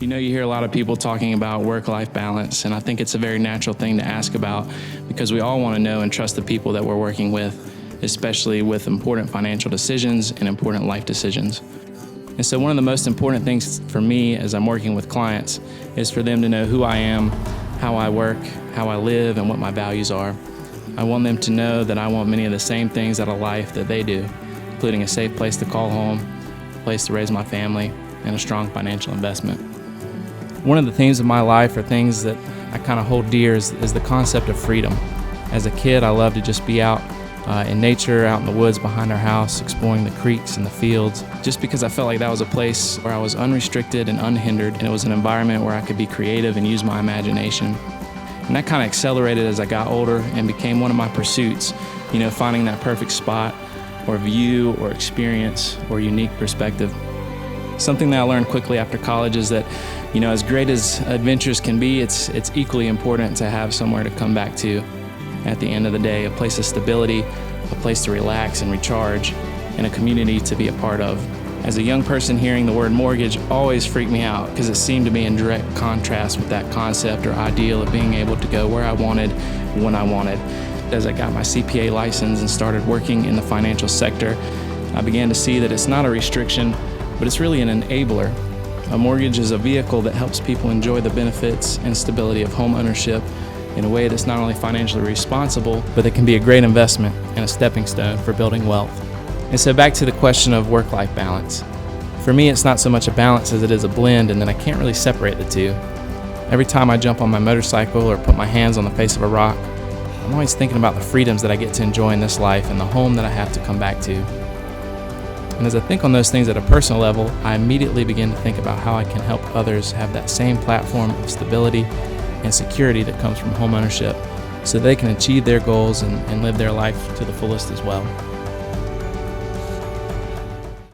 You know, you hear a lot of people talking about work-life balance, and I think it's a very natural thing to ask about because we all want to know and trust the people that we're working with, especially with important financial decisions and important life decisions. And so one of the most important things for me as I'm working with clients is for them to know who I am, how I work, how I live, and what my values are. I want them to know that I want many of the same things out of life that they do, including a safe place to call home, a place to raise my family, and a strong financial investment. One of the themes of my life are things that I kind of hold dear is the concept of freedom. As a kid, I loved to just be out in nature, out in the woods behind our house, exploring the creeks and the fields, just because I felt like that was a place where I was unrestricted and unhindered, and it was an environment where I could be creative and use my imagination. And that kind of accelerated as I got older and became one of my pursuits, finding that perfect spot or view or experience or unique perspective. Something that I learned quickly after college is that, as great as adventures can be, it's equally important to have somewhere to come back to at the end of the day, a place of stability, a place to relax and recharge, and a community to be a part of. As a young person, hearing the word mortgage always freaked me out because it seemed to be in direct contrast with that concept or ideal of being able to go where I wanted, when I wanted. As I got my CPA license and started working in the financial sector, I began to see that it's not a restriction, but it's really an enabler. A mortgage is a vehicle that helps people enjoy the benefits and stability of home ownership in a way that's not only financially responsible, but that can be a great investment and a stepping stone for building wealth. And so back to the question of work-life balance. For me, it's not so much a balance as it is a blend, and then I can't really separate the two. Every time I jump on my motorcycle or put my hands on the face of a rock, I'm always thinking about the freedoms that I get to enjoy in this life and the home that I have to come back to. And as I think on those things at a personal level, I immediately begin to think about how I can help others have that same platform of stability and security that comes from home ownership so they can achieve their goals and live their life to the fullest as well.